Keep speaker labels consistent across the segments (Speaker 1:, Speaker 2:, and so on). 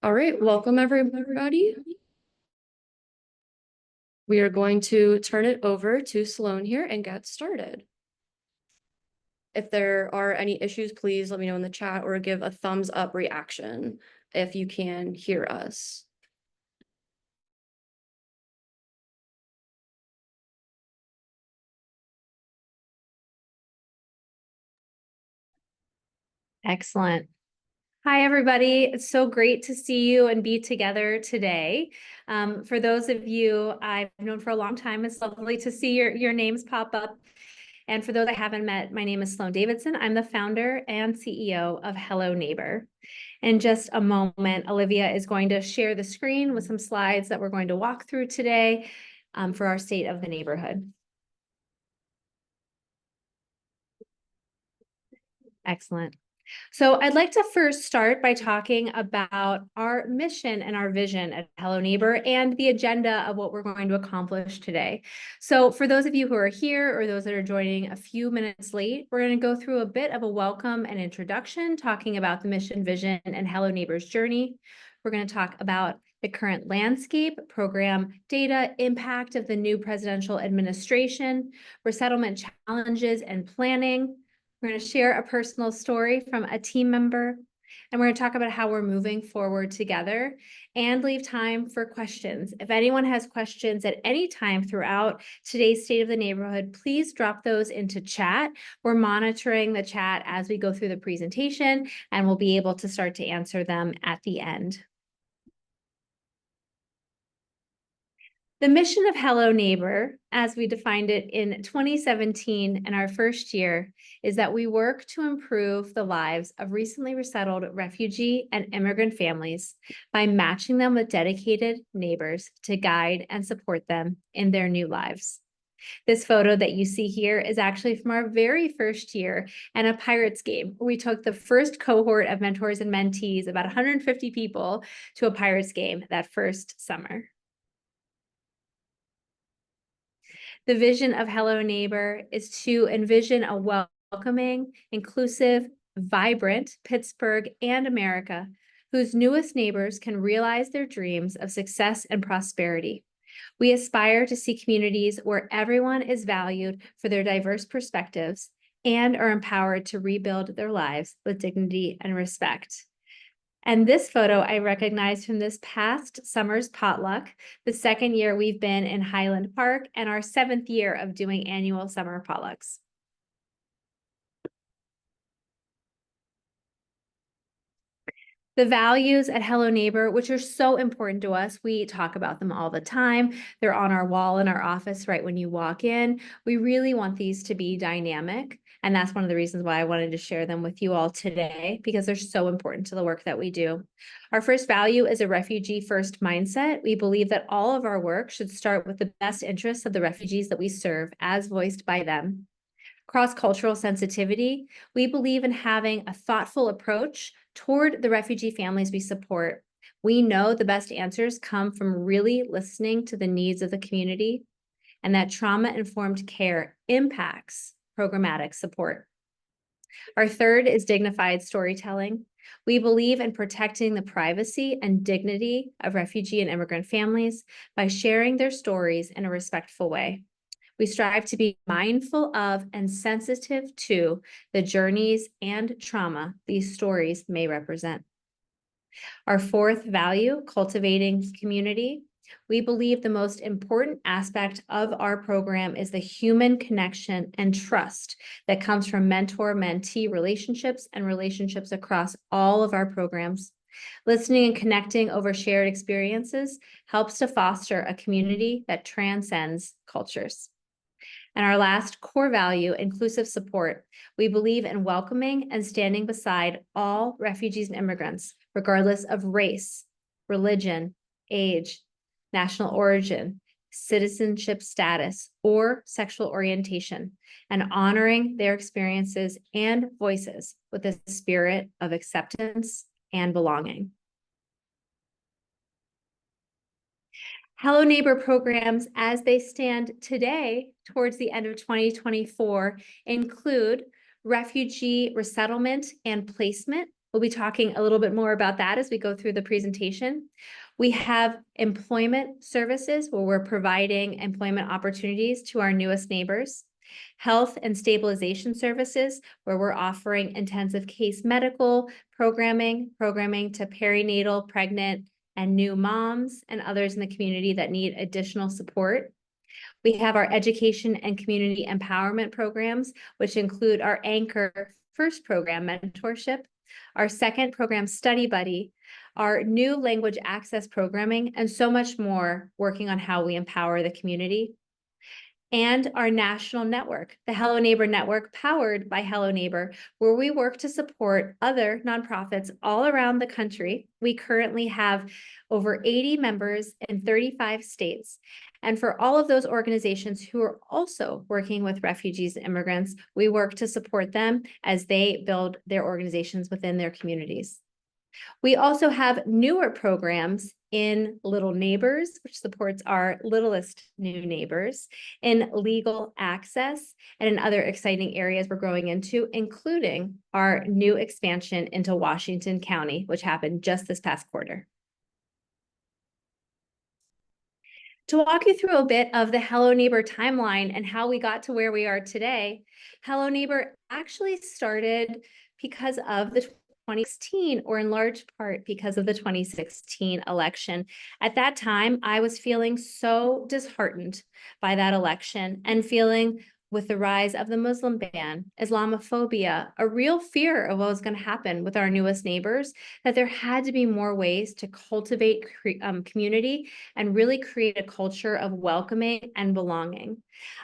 Speaker 1: All right, welcome everybody. We are going to turn it over to Sloan here and get started. If there are any issues, please let me know in the chat or give a thumbs up reaction if you can hear us.
Speaker 2: Excellent. Hi, everybody. It's so great to see you and be together today. For those of you I've known for a long time, it's lovely to see your names pop up. And for those I haven't met, my name is Sloan Davidson. I'm the founder and CEO of Hello Neighbor. In just a moment, Olivia is going to share the screen with some slides that we're going to walk through today for our state of the neighborhood. Excellent. So I'd like to first start by talking about our mission and our vision at Hello Neighbor and the agenda of what we're going to accomplish today. So for those of you who are here or those that are joining a few minutes late, we're going to go through a bit of a welcome and introduction, talking about the mission, vision, and Hello Neighbor's journey. We're going to talk about the current landscape, program data, impact of the new presidential administration, resettlement challenges and planning. We're going to share a personal story from a team member, and we're going to talk about how we're moving forward together and leave time for questions. If anyone has questions at any time throughout today's State of the Neighborhood, please drop those into chat. We're monitoring the chat as we go through the presentation, and we'll be able to start to answer them at the end. The mission of Hello Neighbor, as we defined it in 2017 in our first year, is that we work to improve the lives of recently resettled refugee and immigrant families by matching them with dedicated neighbors to guide and support them in their new lives. This photo that you see here is actually from our very first year and a Pirates game. We took the first cohort of mentors and mentees, about 150 people, to a Pirates game that first summer. The vision of Hello Neighbor is to envision a welcoming, inclusive, vibrant Pittsburgh and America, whose newest neighbors can realize their dreams of success and prosperity. We aspire to see communities where everyone is valued for their diverse perspectives and are empowered to rebuild their lives with dignity and respect. And this photo I recognized from this past summer's potluck, the second year we've been in Highland Park and our 7th year of doing annual summer potlucks. The values at Hello Neighbor, which are so important to us, we talk about them all the time. They're on our wall in our office right when you walk in. We really want these to be dynamic. And that's one of the reasons why I wanted to share them with you all today, because they're so important to the work that we do. Our first value is a refugee-first mindset. We believe that all of our work should start with the best interests of the refugees that we serve, as voiced by them. Cross-cultural sensitivity. We believe in having a thoughtful approach toward the refugee families we support. We know the best answers come from really listening to the needs of the community, and that trauma-informed care impacts programmatic support. Our third is dignified storytelling. We believe in protecting the privacy and dignity of refugee and immigrant families by sharing their stories in a respectful way. We strive to be mindful of and sensitive to the journeys and trauma these stories may represent. Our fourth value, cultivating community. We believe the most important aspect of our program is the human connection and trust that comes from mentor-mentee relationships and relationships across all of our programs. Listening and connecting over shared experiences helps to foster a community that transcends cultures. And our last core value, inclusive support. We believe in welcoming and standing beside all refugees and immigrants, regardless of race, religion, age, national origin, citizenship status, or sexual orientation, and honoring their experiences and voices with a spirit of acceptance and belonging. Hello Neighbor programs, as they stand today towards the end of 2024, include refugee resettlement and placement We'll be talking a little bit more about that as we go through the presentation. We have employment services where we're providing employment opportunities to our newest neighbors. Health and stabilization services where we're offering intensive case medical programming to perinatal, pregnant, and new moms and others in the community that need additional support. We have our education and community empowerment programs, which include our Anchor first program, mentorship, our second program, Study Buddy, our new language access programming, and so much more working on how we empower the community. And our national network, the Hello Neighbor Network, powered by Hello Neighbor, where we work to support other nonprofits all around the country. We currently have over 80 members in 35 states. And for all of those organizations who are also working with refugees and immigrants, we work to support them as they build their organizations within their communities. We also have newer programs in Little Neighbors, which supports our littlest new neighbors, in legal access, and in other exciting areas we're growing into, including our new expansion into Washington County, which happened just this past quarter. To walk you through a bit of the Hello Neighbor timeline and how we got to where we are today, Hello Neighbor actually started because of the 2016, or in large part because of the 2016 election. At that time, I was feeling so disheartened by that election and feeling with the rise of the Muslim ban, Islamophobia, a real fear of what was going to happen with our newest neighbors, that there had to be more ways to cultivate community and really create a culture of welcoming and belonging.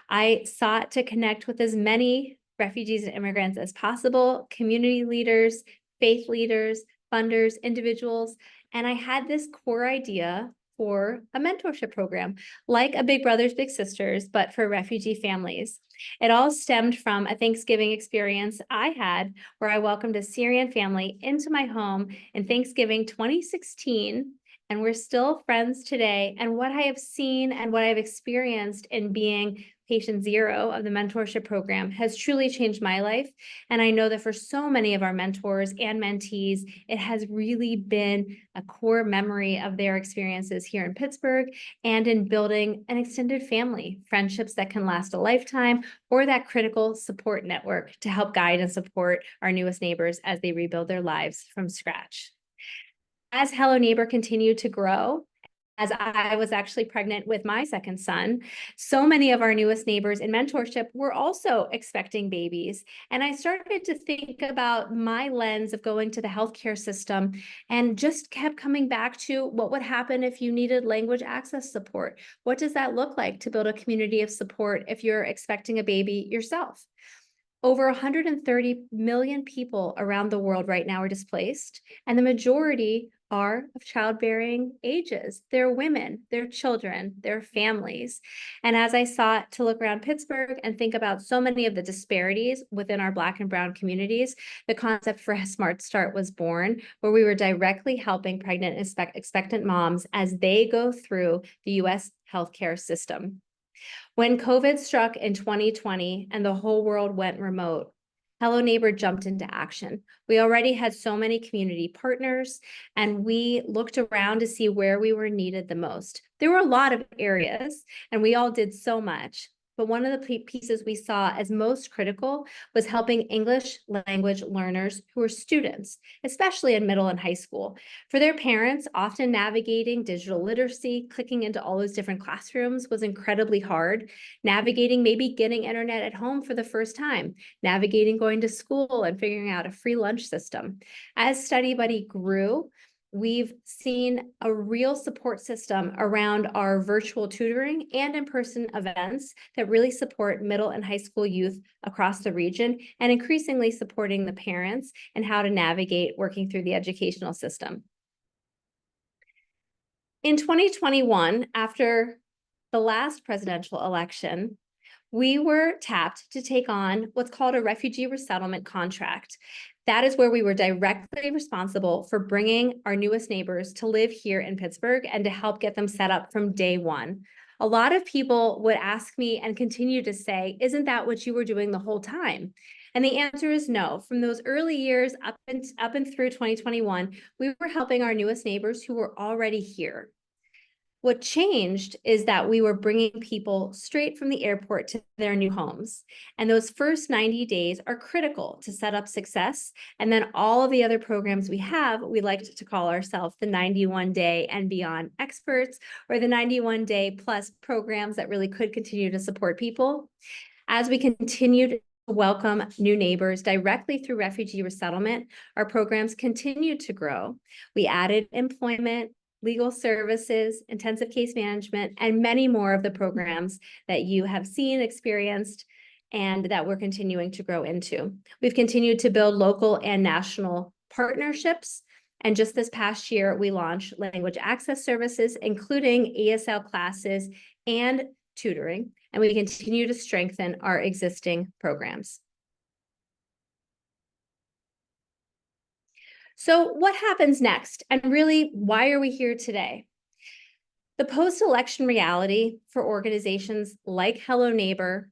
Speaker 2: I sought to connect with as many refugees and immigrants as possible, community leaders, faith leaders, funders, individuals, and I had this core idea for a mentorship program, like a Big Brothers Big Sisters, but for refugee families. It all stemmed from a Thanksgiving experience I had where I welcomed a Syrian family into my home in Thanksgiving 2016, and we're still friends today. And what I have seen and what I've experienced in being patient zero of the mentorship program has truly changed my life. And I know that for so many of our mentors and mentees, it has really been a core memory of their experiences here in Pittsburgh and in building an extended family, friendships that can last a lifetime, or that critical support network to help guide and support our newest neighbors as they rebuild their lives from scratch. As Hello Neighbor continued to grow, as I was actually pregnant with my second son, so many of our newest neighbors in mentorship were also expecting babies. And I started to think about my lens of going to the healthcare system and just kept coming back to what would happen if you needed language access support. What does that look like to build a community of support if you're expecting a baby yourself? Over 130 million people around the world right now are displaced, and the majority are of childbearing ages. They're women, they're children, they're families. And as I sought to look around Pittsburgh and think about so many of the disparities within our Black and Brown communities, the concept for a Smart Start was born, where we were directly helping pregnant and expectant moms as they go through the U.S. healthcare system. When COVID struck in 2020 and the whole world went remote, Hello Neighbor jumped into action. We already had so many community partners, and we looked around to see where we were needed the most. There were a lot of areas, and we all did so much. But one of the pieces we saw as most critical was helping English language learners who are students, especially in middle and high school. For their parents, often navigating digital literacy, clicking into all those different classrooms was incredibly hard. Navigating maybe getting internet at home for the first time, navigating going to school and figuring out a free lunch system. As Study Buddy grew, we've seen a real support system around our virtual tutoring and in-person events that really support middle and high school youth across the region, and increasingly supporting the parents and how to navigate working through the educational system. In 2021, after the last presidential election, we were tapped to take on what's called a refugee resettlement contract. That is where we were directly responsible for bringing our newest neighbors to live here in Pittsburgh and to help get them set up from day one. A lot of people would ask me and continue to say, isn't that what you were doing the whole time? And the answer is no. From those early years up and through 2021, we were helping our newest neighbors who were already here. What changed is that we were bringing people straight from the airport to their new homes. And those first 90 days are critical to set up success. And then all of the other programs we have, we like to call ourselves the 91-day and beyond experts, or the 91-day plus programs that really could continue to support people. As we continued to welcome new neighbors directly through refugee resettlement, our programs continued to grow. We added employment, legal services, intensive case management, and many more of the programs that you have seen, experienced, and that we're continuing to grow into. We've continued to build local and national partnerships. And just this past year, we launched language access services, including ESL classes and tutoring, and we continue to strengthen our existing programs. So what happens next? And really, why are we here today? The post-election reality for organizations like Hello Neighbor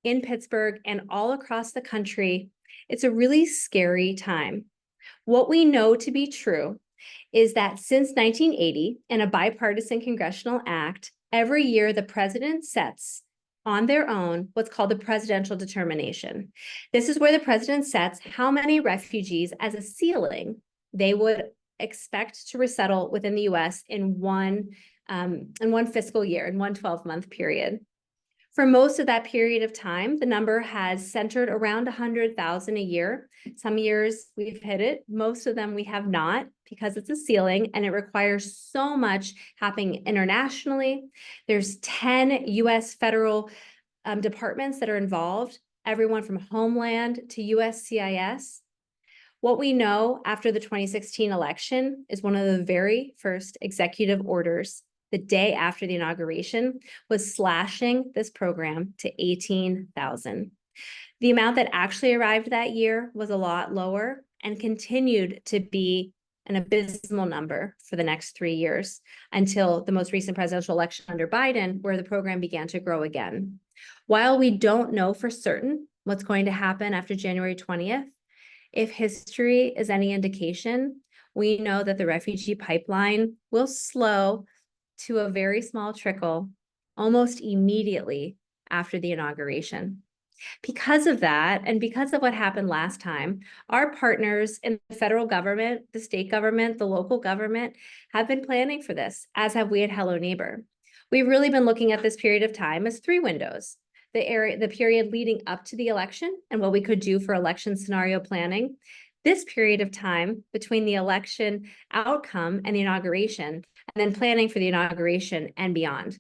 Speaker 2: in Pittsburgh and all across the country, it's a really scary time. What we know to be true is that since 1980, in a bipartisan congressional act, every year the president sets on their own what's called the presidential determination. This is where the president sets how many refugees as a ceiling they would expect to resettle within the US in one fiscal year, in one 12-month period. For most of that period of time, the number has centered around 100,000 a year. Some years we've hit it, most of them we have not, because it's a ceiling and it requires so much happening internationally. There's 10 US federal departments that are involved, everyone from Homeland to USCIS. What we know after the 2016 election is one of the very first executive orders the day after the inauguration was slashing this program to 18,000. The amount that actually arrived that year was a lot lower and continued to be an abysmal number for the next 3 years until the most recent presidential election under Biden, where the program began to grow again. While we don't know for certain what's going to happen after January 20th, if history is any indication, we know that the refugee pipeline will slow to a very small trickle almost immediately after the inauguration. Because of that, and because of what happened last time, our partners in the federal government, the state government, the local government have been planning for this, as have we at Hello Neighbor. We've really been looking at this period of time as 3 windows. The period leading up to the election and what we could do for election scenario planning. This period of time between the election outcome and the inauguration, and then planning for the inauguration and beyond.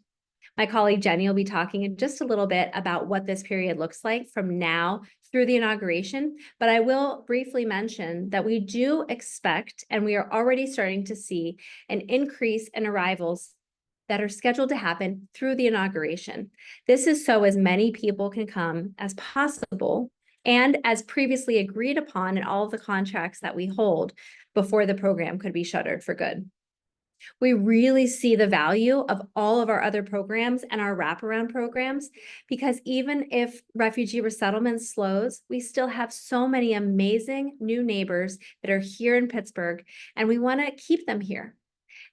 Speaker 2: My colleague Jenny will be talking in just a little bit about what this period looks like from now through the inauguration, but I will briefly mention that we do expect, and we are already starting to see, an increase in arrivals that are scheduled to happen through the inauguration. This is so as many people can come as possible and as previously agreed upon in all of the contracts that we hold before the program could be shuttered for good. We really see the value of all of our other programs and our wraparound programs, because even if refugee resettlement slows, we still have so many amazing new neighbors that are here in Pittsburgh, and we want to keep them here.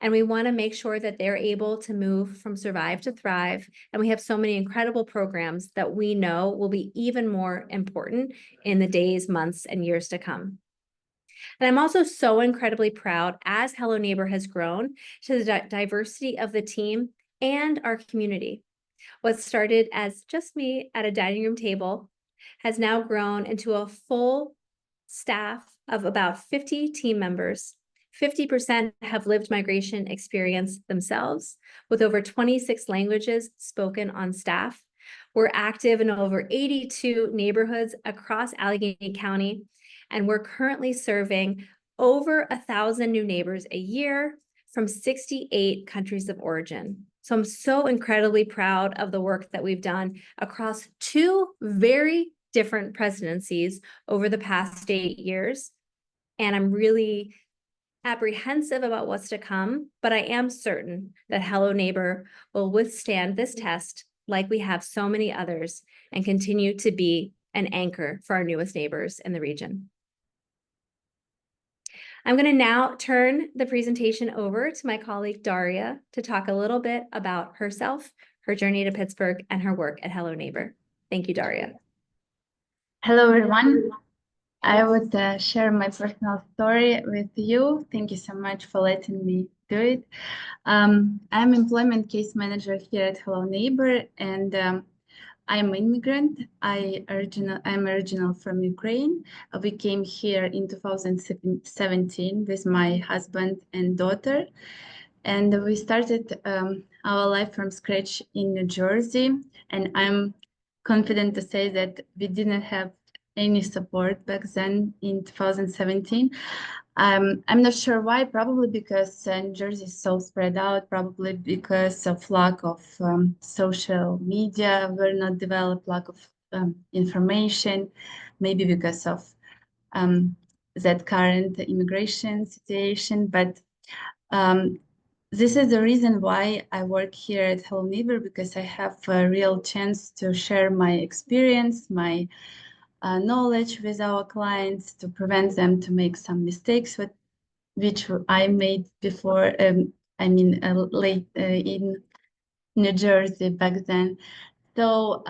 Speaker 2: And we want to make sure that they're able to move from survive to thrive. And we have so many incredible programs that we know will be even more important in the days, months, and years to come. And I'm also so incredibly proud, as Hello Neighbor has grown, to the diversity of the team and our community. What started as just me at a dining room table has now grown into a full staff of about 50 team members. 50% have lived migration experience themselves, with over 26 languages spoken on staff. We're active in over 82 neighborhoods across Allegheny County, and we're currently serving over 1,000 new neighbors a year from 68 countries of origin. So I'm so incredibly proud of the work that we've done across 2 very different presidencies over the past 8 years. And I'm really apprehensive about what's to come, but I am certain that Hello Neighbor will withstand this test like we have so many others and continue to be an anchor for our newest neighbors in the region. I'm going to now turn the presentation over to my colleague Daria to talk a little bit about herself, her journey to Pittsburgh, and her work at Hello Neighbor. Thank you, Daria.
Speaker 3: Hello, everyone. I would share my personal story with you. Thank you so much for letting me do it. I'm employment case manager here at Hello Neighbor, and I'm immigrant. I'm original from Ukraine. We came here in 2017 with my husband and daughter, and we started our life from scratch in New Jersey. And I'm confident to say that we didn't have any support back then in 2017. I'm not sure why, probably because New Jersey is so spread out, probably because of lack of social media were not developed, lack of information, maybe because of that current immigration situation. But this is the reason why I work here at Hello Neighbor, because I have a real chance to share my experience, my knowledge with our clients, to prevent them to make some mistakes which I made before. Late in New Jersey back then. So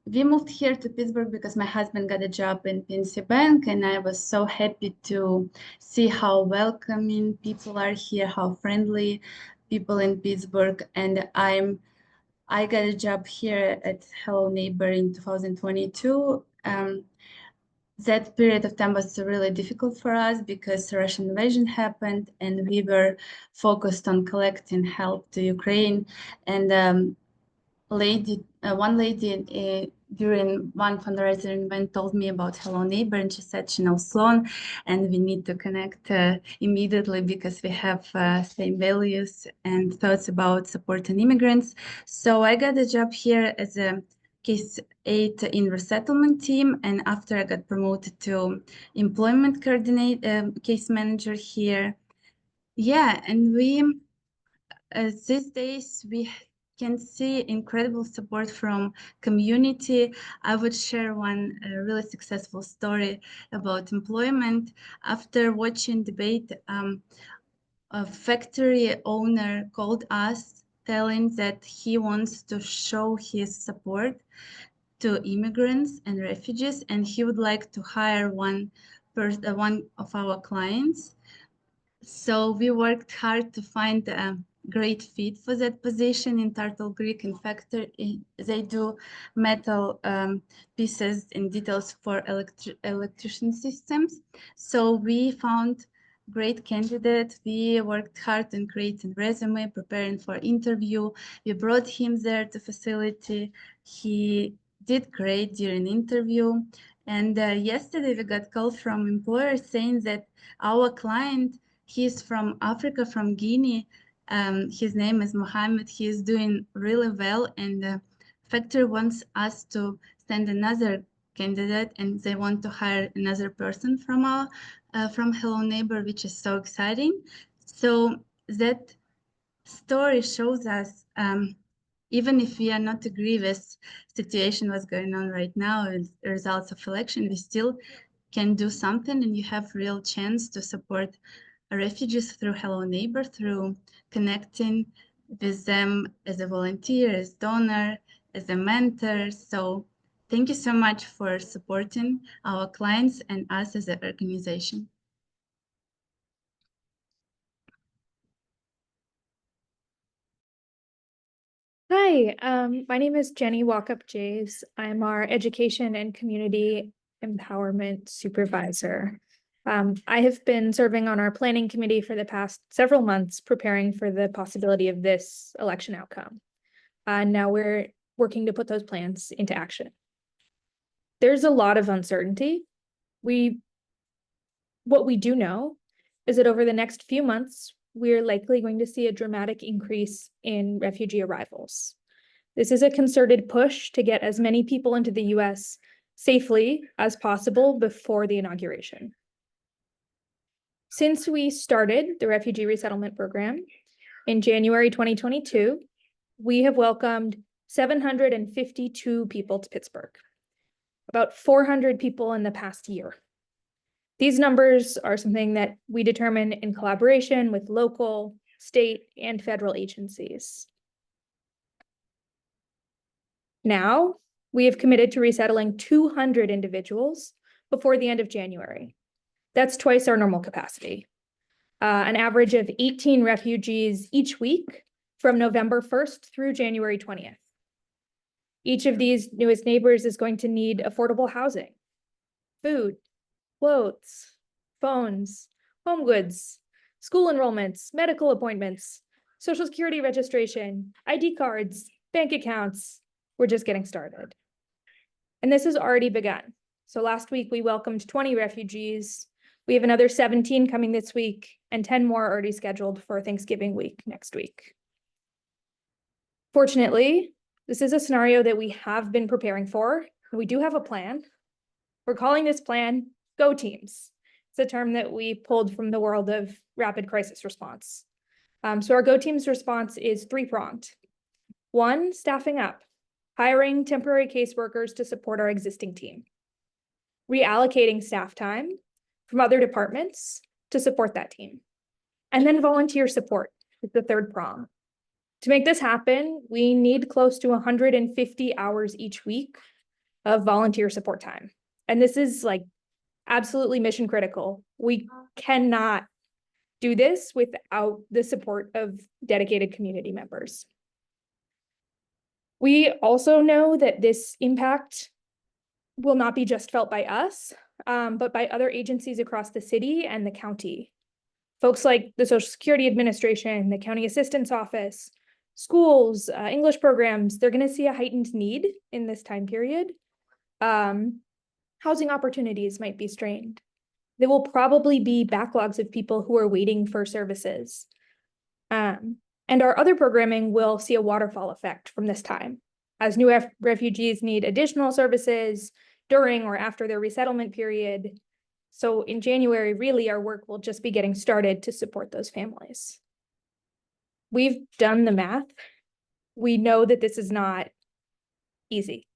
Speaker 3: we moved here to Pittsburgh because my husband got a job in PNC Bank, and I was so happy to see how welcoming people are here, how friendly people in Pittsburgh. And I got a job here at Hello Neighbor in 2022. That period of time was really difficult for us because the Russian invasion happened, and we were focused on collecting help to Ukraine. And one lady during one fundraising event told me about Hello Neighbor, and she said she knows Sloan, and we need to connect immediately because we have same values and thoughts about supporting immigrants. So I got a job here as a case 8 in resettlement team, and after I got promoted to employment coordinator, case manager here. Yeah, and these days we can see incredible support from community. I would share one really successful story about employment. After watching debate, a factory owner called us telling that he wants to show his support to immigrants and refugees, and he would like to hire one of our clients. So we worked hard to find a great fit for that position in Turtle Creek. In fact, they do metal pieces and details for electrician systems. So we found great candidate. We worked hard on creating resume, preparing for interview. We brought him there to facility. He did great during interview. And yesterday we got call from employer saying that our client, he's from Africa, from Guinea. His name is Mohammed. He is doing really well, and the factory wants us to send another candidate, and they want to hire another person from from Hello Neighbor, which is so exciting. So that story shows us, even if we are not agree with situation what's going on right now with the results of election, we still can do something, and you have real chance to support refugees through Hello Neighbor, through connecting with them as a volunteer, as donor, as a mentor. So thank you so much for supporting our clients and us as an organization.
Speaker 4: Hi, my name is Jenny Walkup Jays. I'm our Education and Community Empowerment Supervisor. I have been serving on our planning committee for the past several months, preparing for the possibility of this election outcome. Now we're working to put those plans into action. There's a lot of uncertainty. What we do know is that over the next few months, we're likely going to see a dramatic increase in refugee arrivals. This is a concerted push to get as many people into the US safely as possible before the inauguration. Since we started the refugee resettlement program in January 2022, we have welcomed 752 people to Pittsburgh, about 400 people in the past year. These numbers are something that we determine in collaboration with local, state, and federal agencies. Now, we have committed to resettling 200 individuals before the end of January. That's twice our normal capacity. An average of 18 refugees each week from November 1st through January 20th. Each of these newest neighbors is going to need affordable housing, food, clothes, phones, home goods, school enrollments, medical appointments, Social Security registration, ID cards, bank accounts. We're just getting started. And this has already begun. So last week we welcomed 20 refugees. We have another 17 coming this week and 10 more already scheduled for Thanksgiving week next week. Fortunately, this is a scenario that we have been preparing for. We do have a plan. We're calling this plan Go Teams. It's a term that we pulled from the world of rapid crisis response. So our Go Teams response is three-pronged. One, staffing up, hiring temporary caseworkers to support our existing team. Reallocating staff time from other departments to support that team. And then volunteer support is the third prong. To make this happen, we need close to 150 hours each week of volunteer support time. And this is like absolutely mission critical. We cannot do this without the support of dedicated community members. We also know that this impact will not be just felt by us, but by other agencies across the city and the county. Folks like the Social Security Administration, the County Assistance Office, schools, English programs, they're going to see a heightened need in this time period. Housing opportunities might be strained. There will probably be backlogs of people who are waiting for services. And our other programming will see a waterfall effect from this time. As new refugees need additional services during or after their resettlement period. So in January, really, our work will just be getting started to support those families. We've done the math. We know that this is not easy.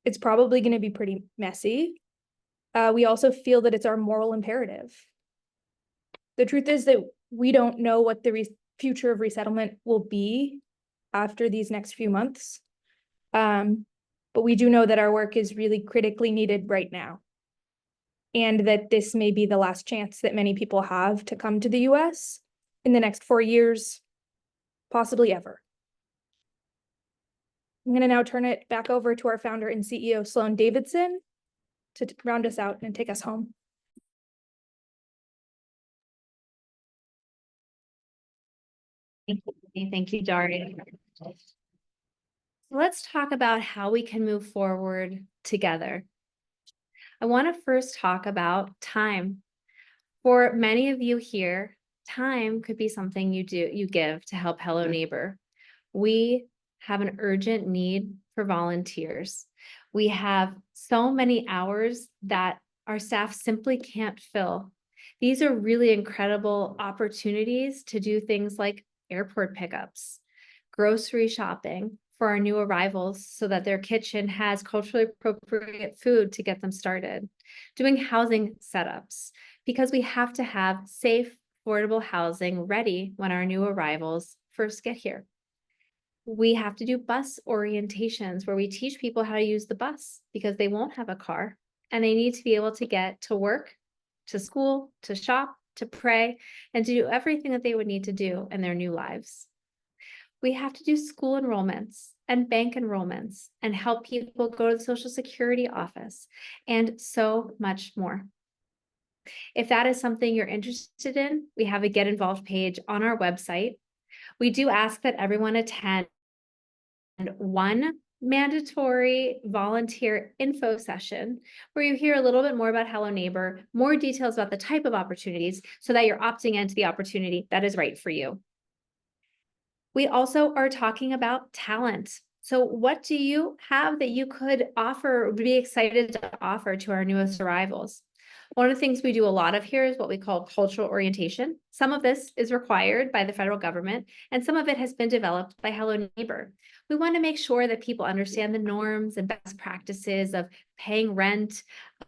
Speaker 4: It's probably going to be pretty messy. We also feel that it's our moral imperative. The truth is that we don't know what the future of resettlement will be after these next few months. But we do know that our work is really critically needed right now. And that this may be the last chance that many people have to come to the US in the next 4 years, possibly ever. I'm going to now turn it back over to our founder and CEO, Sloan Davidson, to round us out and take us home.
Speaker 2: Thank you, Daria. Let's talk about how we can move forward together. I want to first talk about time. For many of you here, time could be something you give to help Hello Neighbor. We have an urgent need for volunteers. We have so many hours that our staff simply can't fill. These are really incredible opportunities to do things like airport pickups, grocery shopping for our new arrivals so that their kitchen has culturally appropriate food to get them started, doing housing setups, because we have to have safe, affordable housing ready when our new arrivals first get here. We have to do bus orientations where we teach people how to use the bus because they won't have a car and they need to be able to get to work, to school, to shop, to pray, and to do everything that they would need to do in their new lives. We have to do school enrollments and bank enrollments and help people go to the Social Security office and so much more. If that is something you're interested in, we have a Get Involved page on our website. We do ask that everyone attend one mandatory volunteer info session where you hear a little bit more about Hello Neighbor, more details about the type of opportunities so that you're opting into the opportunity that is right for you. We also are talking about talent. So what do you have that you could offer or be excited to offer to our newest arrivals? One of the things we do a lot of here is what we call cultural orientation. Some of this is required by the federal government, and some of it has been developed by Hello Neighbor. We want to make sure that people understand the norms and best practices of paying rent,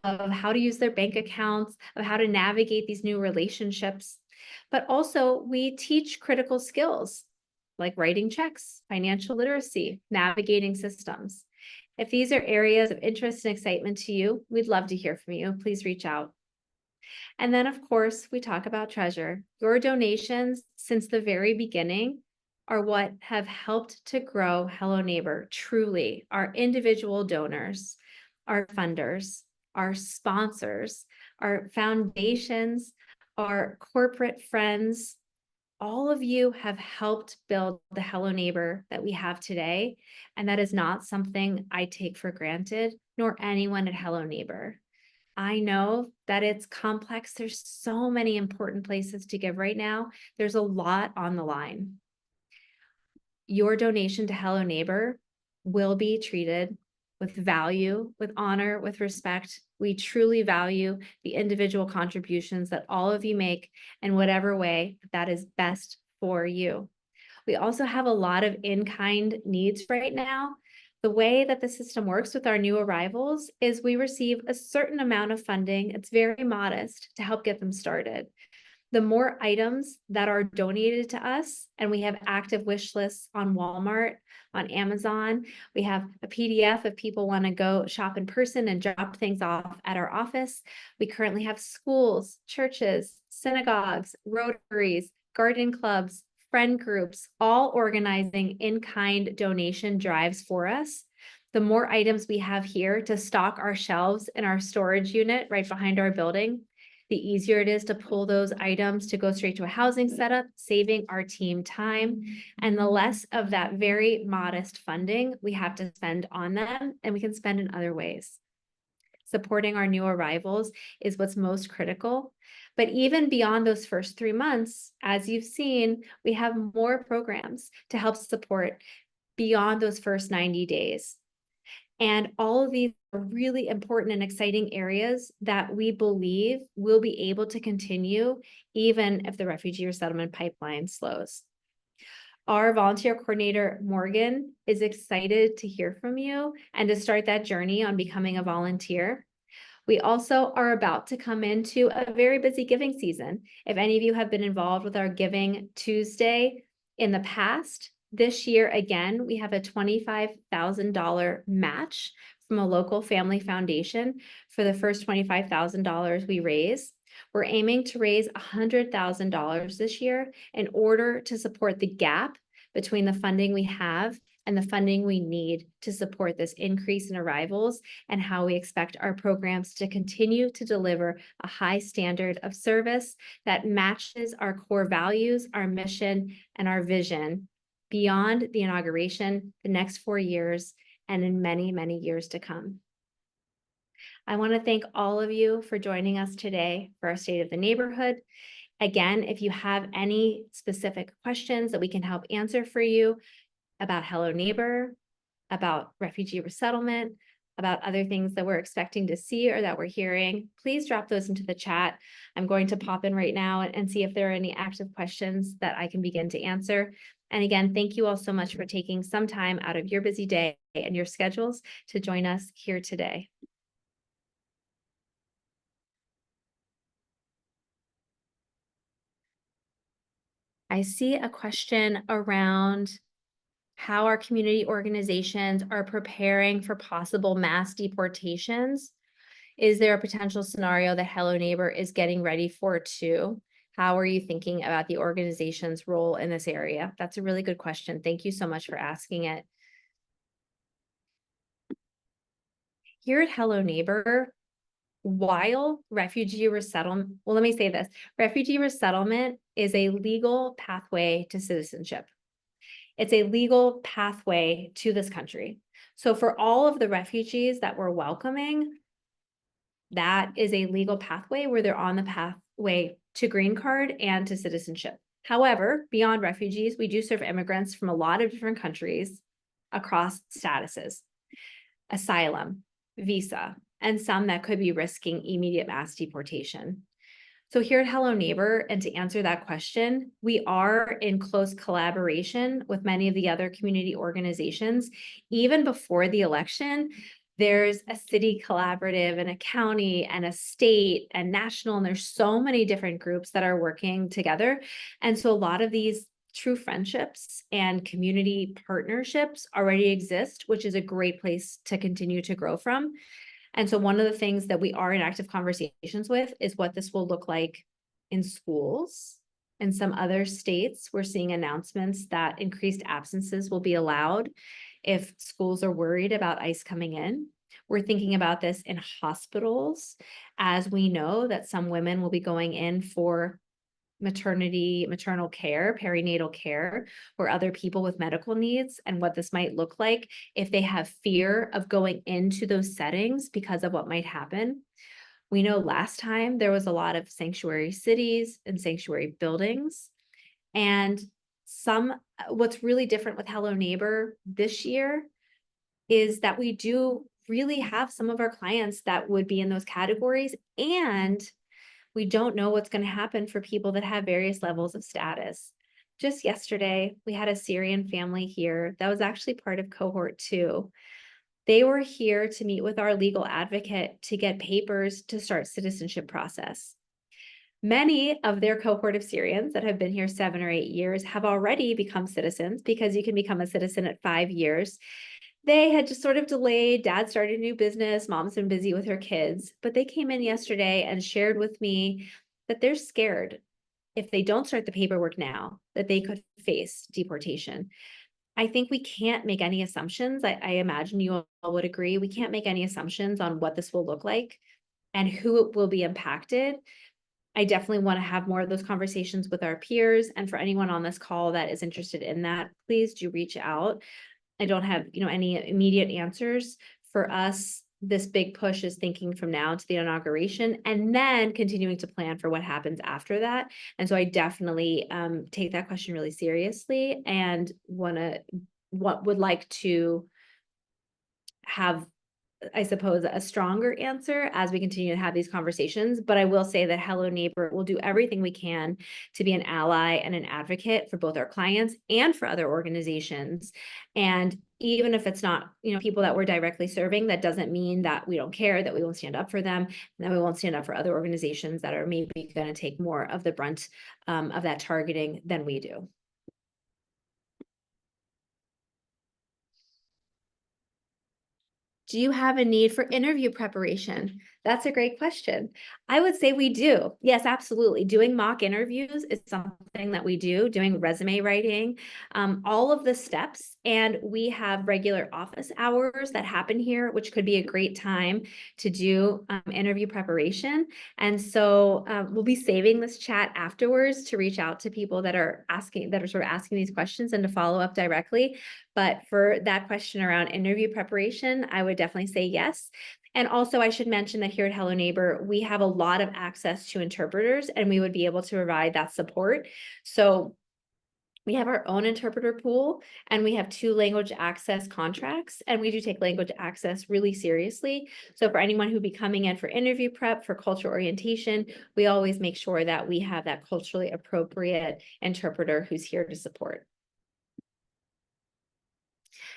Speaker 2: of how to use their bank accounts, of how to navigate these new relationships. But also we teach critical skills like writing checks, financial literacy, navigating systems. If these are areas of interest and excitement to you, we'd love to hear from you. Please reach out. And then, of course, we talk about treasure. Your donations since the very beginning are what have helped to grow Hello Neighbor. Truly, our individual donors, our funders, our sponsors, our foundations, our corporate friends, all of you have helped build the Hello Neighbor that we have today. And that is not something I take for granted, nor anyone at Hello Neighbor. I know that it's complex. There's so many important places to give right now. There's a lot on the line. Your donation to Hello Neighbor will be treated with value, with honor, with respect. We truly value the individual contributions that all of you make in whatever way that is best for you. We also have a lot of in-kind needs right now. The way that the system works with our new arrivals is we receive a certain amount of funding. It's very modest to help get them started. The more items that are donated to us, and we have active wish lists on Walmart, on Amazon, we have a PDF if people want to go shop in person and drop things off at our office. We currently have schools, churches, synagogues, Rotaries, garden clubs, friend groups, all organizing in-kind donation drives for us. The more items we have here to stock our shelves in our storage unit right behind our building, the easier it is to pull those items to go straight to a housing setup, saving our team time, and the less of that very modest funding we have to spend on them, and we can spend in other ways. Supporting our new arrivals is what's most critical. But even beyond those first 3 months, as you've seen, we have more programs to help support beyond those first 90 days. And all of these are really important and exciting areas that we believe will be able to continue even if the refugee resettlement pipeline slows. Our volunteer coordinator, Morgan, is excited to hear from you and to start that journey on becoming a volunteer. We also are about to come into a very busy giving season. If any of you have been involved with our Giving Tuesday in the past, this year, again, we have a $25,000 match from a local family foundation for the first $25,000 we raise. We're aiming to raise $100,000 this year in order to support the gap between the funding we have and the funding we need to support this increase in arrivals and how we expect our programs to continue to deliver a high standard of service that matches our core values, our mission, and our vision beyond the inauguration, the next 4 years, and in many, many years to come. I want to thank all of you for joining us today for our State of the Neighborhood. Again, if you have any specific questions that we can help answer for you about Hello Neighbor, about refugee resettlement, about other things that we're expecting to see or that we're hearing, please drop those into the chat. I'm going to pop in right now and see if there are any active questions that I can begin to answer. And again, thank you all so much for taking some time out of your busy day and your schedules to join us here today. I see a question around how our community organizations are preparing for possible mass deportations. Is there a potential scenario that Hello Neighbor is getting ready for too? How are you thinking about the organization's role in this area? That's a really good question. Thank you so much for asking it. Here at Hello Neighbor, while refugee resettlement, well, let me say this, refugee resettlement is a legal pathway to citizenship. It's a legal pathway to this country. So for all of the refugees that we're welcoming, that is a legal pathway where they're on the pathway to green card and to citizenship. However, beyond refugees, we do serve immigrants from a lot of different countries across statuses: asylum, visa, and some that could be risking immediate mass deportation. So here at Hello Neighbor, and to answer that question, we are in close collaboration with many of the other community organizations. Even before the election, there's a city collaborative and a county and a state and national, and there's so many different groups that are working together. And so a lot of these true friendships and community partnerships already exist, which is a great place to continue to grow from. And so one of the things that we are in active conversations with is what this will look like in schools. In some other states, we're seeing announcements that increased absences will be allowed if schools are worried about ICE coming in. We're thinking about this in hospitals, as we know that some women will be going in for maternal care, perinatal care, or other people with medical needs, and what this might look like if they have fear of going into those settings because of what might happen. We know last time there was a lot of sanctuary cities and sanctuary buildings, and what's really different with Hello Neighbor this year is that we do really have some of our clients that would be in those categories, and we don't know what's going to happen for people that have various levels of status. Just yesterday, we had a Syrian family here that was actually part of cohort 2. They were here to meet with our legal advocate to get papers to start citizenship process. Many of their cohort of Syrians that have been here 7 or 8 years have already become citizens, because you can become a citizen at 5 years. They had just sort of delayed. Dad started a new business. Mom's been busy with her kids, but they came in yesterday and shared with me that they're scared if they don't start the paperwork now, that they could face deportation. I think we can't make any assumptions. I imagine you all would agree. We can't make any assumptions on what this will look like and who will be impacted. I definitely want to have more of those conversations with our peers. And for anyone on this call that is interested in that, please do reach out. I don't have, any immediate answers. For us, this big push is thinking from now to the inauguration and then continuing to plan for what happens after that. And so I definitely take that question really seriously and would like to have, I suppose, a stronger answer as we continue to have these conversations. But I will say that Hello Neighbor will do everything we can to be an ally and an advocate for both our clients and for other organizations. And even if it's not, people that we're directly serving, that doesn't mean that we don't care, that we won't stand up for them, and that we won't stand up for other organizations that are maybe going to take more of the brunt of that targeting than we do. Do you have a need for interview preparation? That's a great question. I would say we do. Yes, absolutely. Doing mock interviews is something that we do, doing resume writing, all of the steps. And we have regular office hours that happen here, which could be a great time to do interview preparation. And so we'll be saving this chat afterwards to reach out to people that are sort of asking these questions and to follow up directly. But for that question around interview preparation, I would definitely say yes. And also I should mention that here at Hello Neighbor, we have a lot of access to interpreters, and we would be able to provide that support. So we have our own interpreter pool, and we have 2 language access contracts, and we do take language access really seriously. So for anyone who be coming in for interview prep, for cultural orientation, we always make sure that we have that culturally appropriate interpreter who's here to support.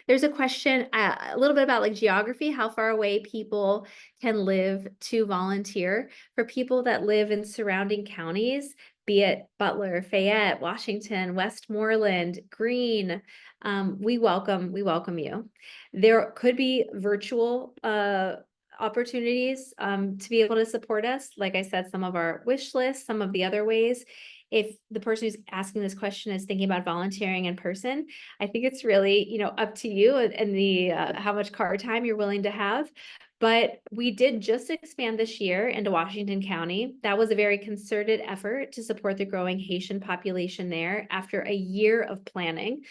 Speaker 2: There's a question a little bit about geography, how far away people can live to volunteer. For people that live in surrounding counties, be it Butler, Fayette, Washington, Westmoreland, Greene, we welcome you. There could be virtual opportunities to be able to support us. Like I said, some of our wish lists, some of the other ways. If the person who's asking this question is thinking about volunteering in person, I think it's really, up to you and the how much car time you're willing to have. But we did just expand this year into Washington County. That was a very concerted effort to support the growing Haitian population there after a year of planning.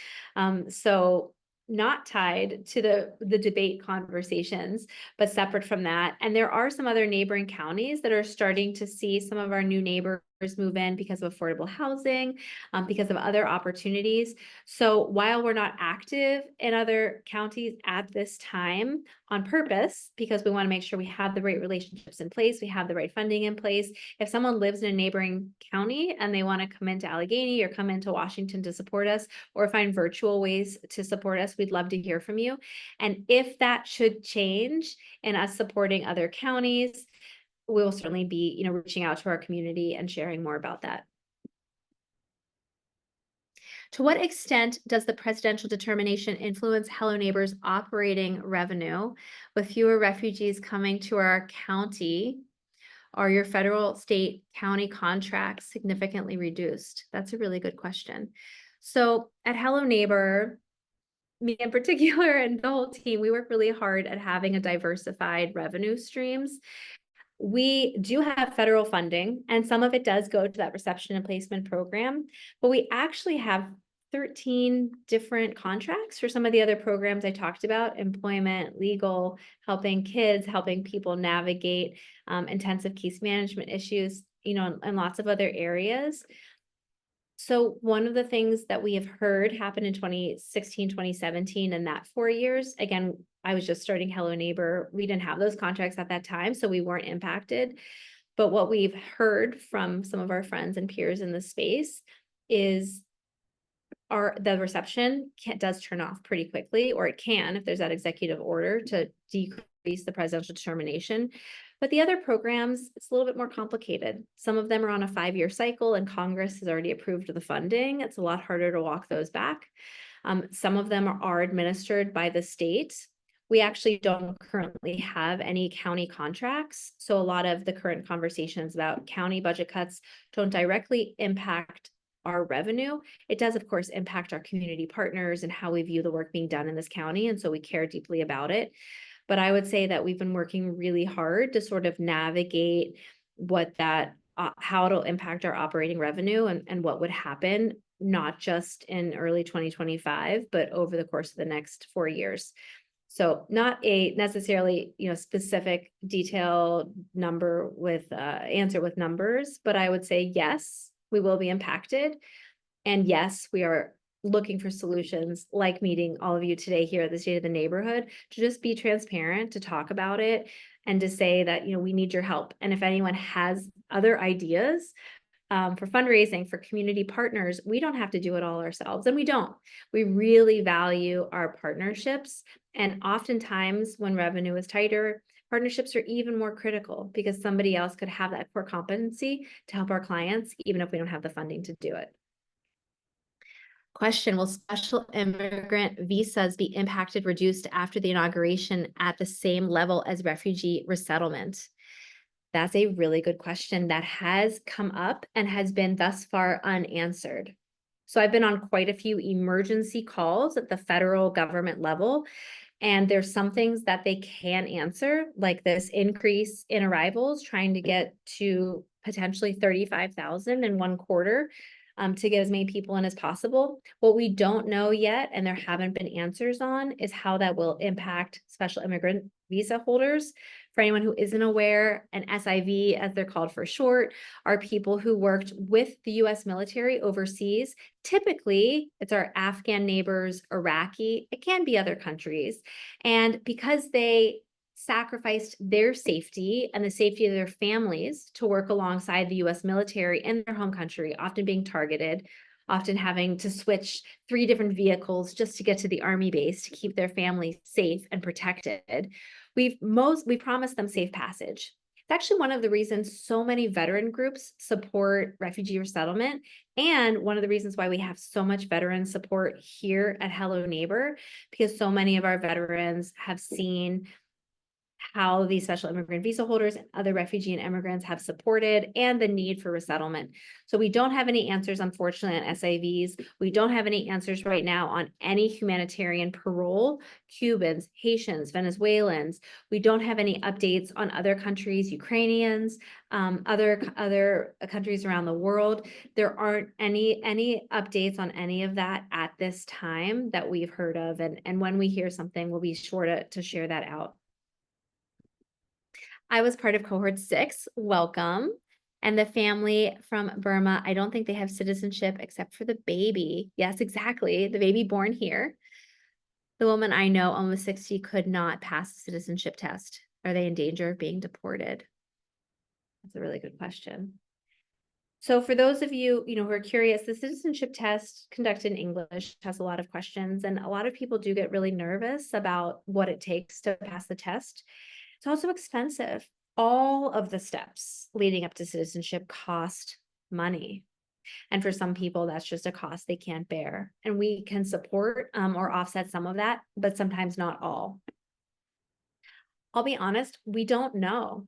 Speaker 2: So not tied to the debate conversations, but separate from that. And there are some other neighboring counties that are starting to see some of our new neighbors move in because of affordable housing, because of other opportunities. So while we're not active in other counties at this time on purpose, because we want to make sure we have the right relationships in place, we have the right funding in place. If someone lives in a neighboring county and they want to come into Allegheny or come into Washington to support us or find virtual ways to support us, we'd love to hear from you. And if that should change in us supporting other counties, we will certainly be, reaching out to our community and sharing more about that. To what extent does the presidential determination influence Hello Neighbors operating revenue? With fewer refugees coming to our county, are your federal, state, county contracts significantly reduced? That's a really good question. So at Hello Neighbor, me in particular and the whole team, we work really hard at having a diversified revenue streams. We do have federal funding, and some of it does go to that reception and placement program, but we actually have 13 different contracts for some of the other programs I talked about: employment, legal, helping kids, helping people navigate intensive case management issues, and lots of other areas. So one of the things that we have heard happened in 2016, 2017, and that 4 years, again, I was just starting Hello Neighbor. We didn't have those contracts at that time, so we weren't impacted. But what we've heard from some of our friends and peers in the space is the reception does turn off pretty quickly, or it can if there's that executive order to decrease the presidential determination. But the other programs, it's a little bit more complicated. Some of them are on a 5-year cycle and Congress has already approved the funding. It's a lot harder to walk those back. Some of them are administered by the state. We actually don't currently have any county contracts. So a lot of the current conversations about county budget cuts don't directly impact our revenue. It does, of course, impact our community partners and how we view the work being done in this county. And so we care deeply about it. But I would say that we've been working really hard to sort of navigate how it'll impact our operating revenue and what would happen, not just in early 2025, but over the course of the next 4 years. So not a necessarily, specific detailed number with answer with numbers, but I would say, yes, we will be impacted. And yes, we are looking for solutions, like meeting all of you today here at the State of the Neighborhood, to just be transparent, to talk about it, and to say that, we need your help. And if anyone has other ideas for fundraising, for community partners, we don't have to do it all ourselves, and we don't. We really value our partnerships. And oftentimes when revenue is tighter, partnerships are even more critical because somebody else could have that core competency to help our clients, even if we don't have the funding to do it. Question: will special immigrant visas be impacted, reduced after the inauguration at the same level as refugee resettlement? That's a really good question that has come up and has been thus far unanswered. So I've been on quite a few emergency calls at the federal government level, and there's some things that they can answer, like this increase in arrivals, trying to get to potentially 35,000 in 1 quarter. To get as many people in as possible. What we don't know yet, and there haven't been answers on, is how that will impact special immigrant visa holders. For anyone who isn't aware, an SIV, as they're called for short, are people who worked with the US military overseas. Typically, it's our Afghan neighbors, Iraqi, it can be other countries. And because they sacrificed their safety and the safety of their families to work alongside the US military in their home country, often being targeted, often having to switch 3 different vehicles just to get to the Army base to keep their family safe and protected. We promised them safe passage. It's actually one of the reasons so many veteran groups support refugee resettlement, and one of the reasons why we have so much veteran support here at Hello Neighbor, because so many of our veterans have seen how these special immigrant visa holders and other refugee and immigrants have supported, and the need for resettlement. So we don't have any answers, unfortunately, on SIVs. We don't have any answers right now on any humanitarian parole, Cubans, Haitians, Venezuelans. We don't have any updates on other countries, Ukrainians, other countries around the world. There aren't any updates on any of that at this time that we've heard of. And when we hear something, we'll be sure to share that out. I was part of cohort 6, welcome. And the family from Burma, I don't think they have citizenship except for the baby. Yes, exactly. The baby born here. The woman I know, almost 60, could not pass the citizenship test. Are they in danger of being deported? That's a really good question. So for those of you, who are curious, the citizenship test conducted in English has a lot of questions, and a lot of people do get really nervous about what it takes to pass the test. It's also expensive. All of the steps leading up to citizenship cost money. And for some people, that's just a cost they can't bear. And we can support or offset some of that, but sometimes not all. I'll be honest, we don't know.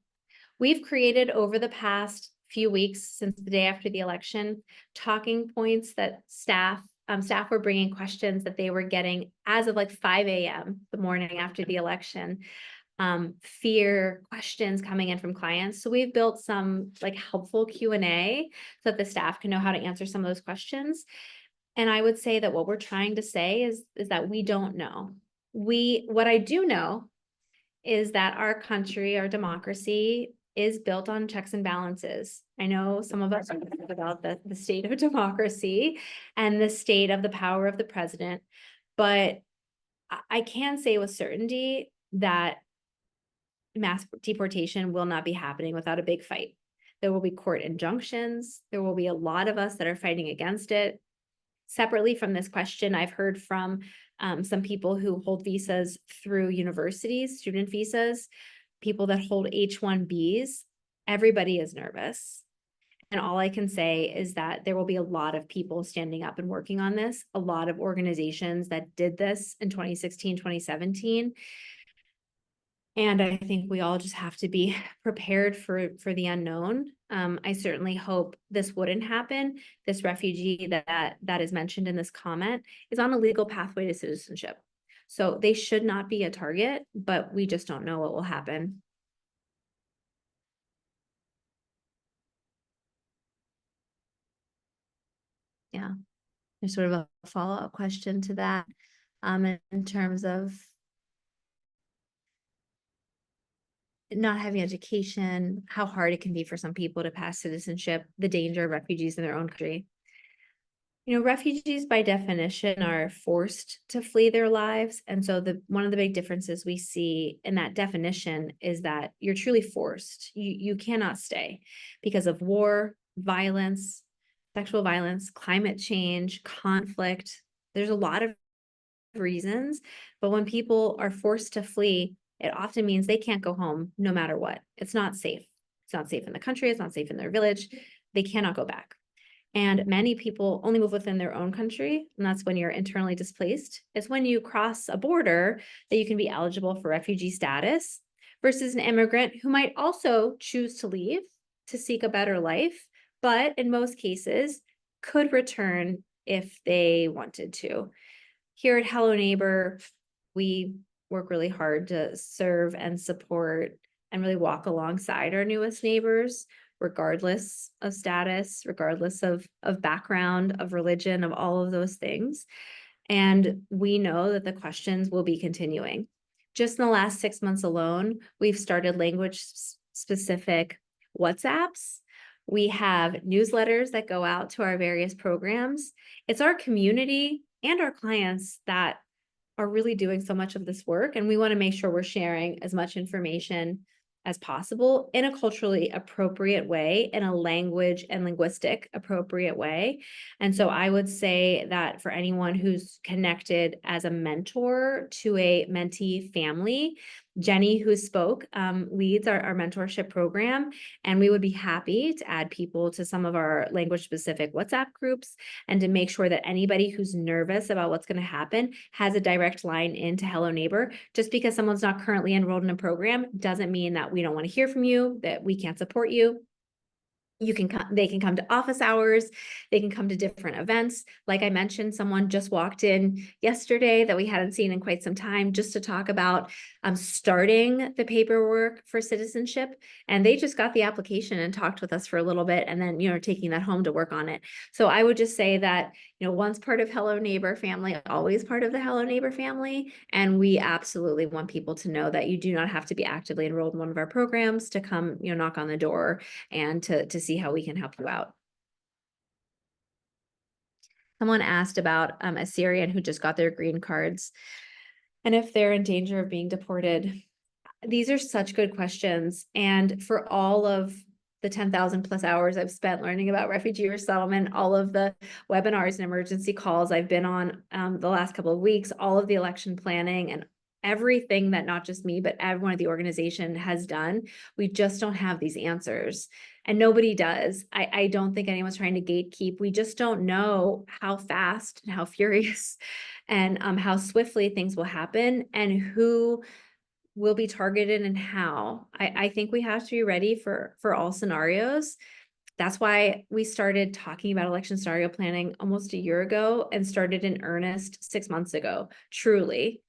Speaker 2: We've created over the past few weeks since the day after the election, talking points that staff were bringing questions that they were getting as of like 5 a.m. the morning after the election, fear questions coming in from clients. So we've built some like helpful Q&A so that the staff can know how to answer some of those questions. And I would say that what we're trying to say is that we don't know. What I do know is that our country, our democracy, is built on checks and balances. I know some of us are talking about the state of democracy and the state of the power of the president, but I can say with certainty that mass deportation will not be happening without a big fight. There will be court injunctions. There will be a lot of us that are fighting against it. Separately from this question, I've heard from some people who hold visas through universities, student visas, people that hold H-1Bs. Everybody is nervous. And all I can say is that there will be a lot of people standing up and working on this, a lot of organizations that did this in 2016, 2017. And I think we all just have to be prepared for the unknown. I certainly hope this wouldn't happen. This refugee that is mentioned in this comment is on a legal pathway to citizenship. So they should not be a target, but we just don't know what will happen. Yeah, there's sort of a follow-up question to that in terms of not having education, how hard it can be for some people to pass citizenship, the danger of refugees in their own country. Refugees by definition are forced to flee their lives. And so one of the big differences we see in that definition is that you're truly forced. You cannot stay because of war, violence, sexual violence, climate change, conflict. There's a lot of reasons, but when people are forced to flee, it often means they can't go home no matter what. It's not safe. It's not safe in the country. It's not safe in their village. They cannot go back. And many people only move within their own country, and that's when you're internally displaced. It's when you cross a border that you can be eligible for refugee status versus an immigrant who might also choose to leave to seek a better life, but in most cases could return if they wanted to. Here at Hello Neighbor, we work really hard to serve and support and really walk alongside our newest neighbors, regardless of status, regardless of background, of religion, of all of those things. And we know that the questions will be continuing. Just in the last 6 months alone, we've started language-specific WhatsApps. We have newsletters that go out to our various programs. It's our community and our clients that are really doing so much of this work, and we want to make sure we're sharing as much information as possible in a culturally appropriate way, in a language and linguistic appropriate way. And so I would say that for anyone who's connected as a mentor to a mentee family, Jenny, who spoke, leads our mentorship program, and we would be happy to add people to some of our language-specific WhatsApp groups and to make sure that anybody who's nervous about what's going to happen has a direct line into Hello Neighbor. Just because someone's not currently enrolled in a program doesn't mean that we don't want to hear from you, that we can't support you. They can come to office hours, they can come to different events. Like I mentioned, someone just walked in yesterday that we hadn't seen in quite some time just to talk about starting the paperwork for citizenship. And they just got the application and talked with us for a little bit and then, taking that home to work on it. So I would just say that, once part of Hello Neighbor family, always part of the Hello Neighbor family. And we absolutely want people to know that you do not have to be actively enrolled in one of our programs to come, knock on the door and to see how we can help you out. Someone asked about a Syrian who just got their green cards and if they're in danger of being deported. These are such good questions. And for all of the 10,000 plus hours I've spent learning about refugee resettlement, all of the webinars and emergency calls I've been on the last couple of weeks, all of the election planning and everything that not just me, but everyone at the organization has done, we just don't have these answers. And nobody does. I don't think anyone's trying to gatekeep. We just don't know how fast and how furious and how swiftly things will happen and who will be targeted and how. I think we have to be ready for all scenarios. That's why we started talking about election scenario planning almost a year ago and started in earnest 6 months ago, truly.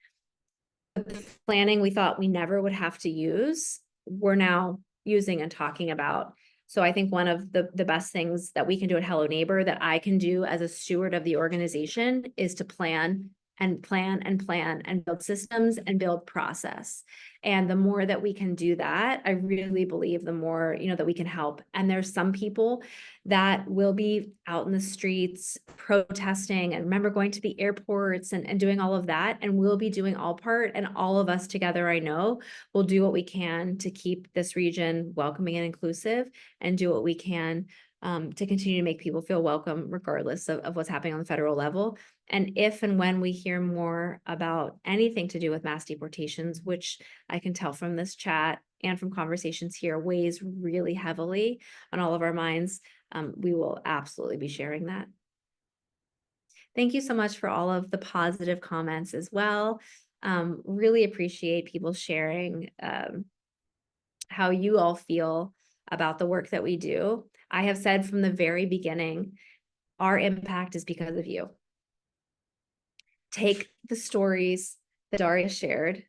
Speaker 2: The planning we thought we never would have to use, we're now using and talking about. So I think one of the best things that we can do at Hello Neighbor, that I can do as a steward of the organization, is to plan and plan and plan and build systems and build process. And the more that we can do that, I really believe the more, that we can help. And there's some people that will be out in the streets protesting and remember going to the airports and doing all of that. And we'll be doing all part, and all of us together, I know, will do what we can to keep this region welcoming and inclusive and do what we can to continue to make people feel welcome regardless of what's happening on the federal level. And if and when we hear more about anything to do with mass deportations, which I can tell from this chat and from conversations here weighs really heavily on all of our minds, we will absolutely be sharing that. Thank you so much for all of the positive comments as well. Really appreciate people sharing how you all feel about the work that we do. I have said from the very beginning, our impact is because of you. Take the stories that Daria shared,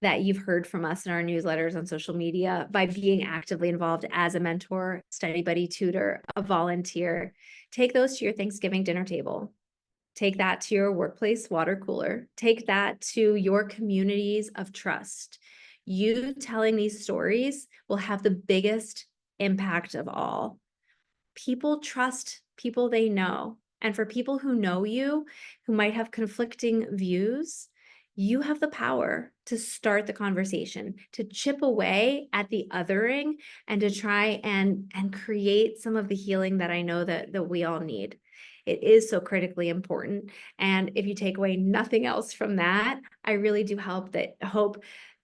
Speaker 2: that you've heard from us in our newsletters on social media, by being actively involved as a mentor, study buddy, tutor, a volunteer. Take those to your Thanksgiving dinner table. Take that to your workplace water cooler. Take that to your communities of trust. You telling these stories will have the biggest impact of all. People trust people they know. And for people who know you, who might have conflicting views, you have the power to start the conversation, to chip away at the othering, and to try and create some of the healing that I know that we all need. It is so critically important. And if you take away nothing else from that, I really do hope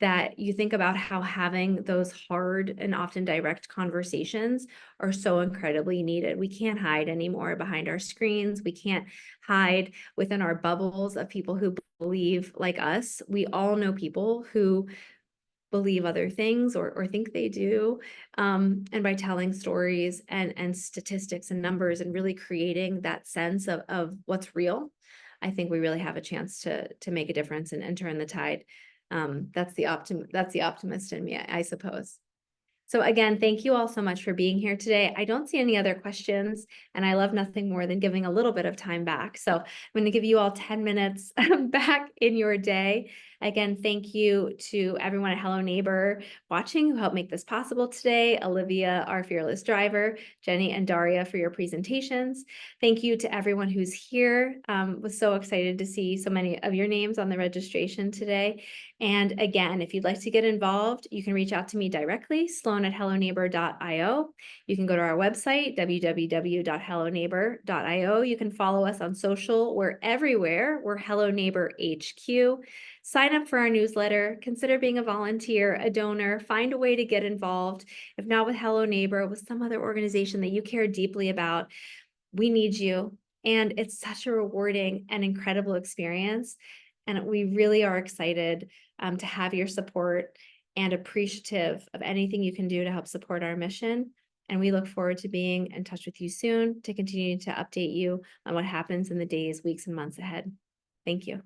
Speaker 2: that you think about how having those hard and often direct conversations are so incredibly needed. We can't hide anymore behind our screens. We can't hide within our bubbles of people who believe like us. We all know people who believe other things or think they do. And by telling stories and statistics and numbers and really creating that sense of what's real, I think we really have a chance to make a difference and turn the tide. That's the optimist in me, I suppose. So again, thank you all so much for being here today. I don't see any other questions, and I love nothing more than giving a little bit of time back. So I'm going to give you all 10 minutes back in your day. Again, thank you to everyone at Hello Neighbor watching who helped make this possible today. Olivia, our fearless driver, Jenny and Daria for your presentations. Thank you to everyone who's here. Was so excited to see so many of your names on the registration today. And again, if you'd like to get involved, you can reach out to me directly, sloan@helloneighbor.io. You can go to our website, www.helloneighbor.io. You can follow us on social. We're everywhere. We're Hello Neighbor HQ. Sign up for our newsletter, consider being a volunteer, a donor, find a way to get involved. If not with Hello Neighbor, with some other organization that you care deeply about, we need you. And it's such a rewarding and incredible experience. And we really are excited to have your support and appreciative of anything you can do to help support our mission. And we look forward to being in touch with you soon to continue to update you on what happens in the days, weeks, and months ahead. Thank you.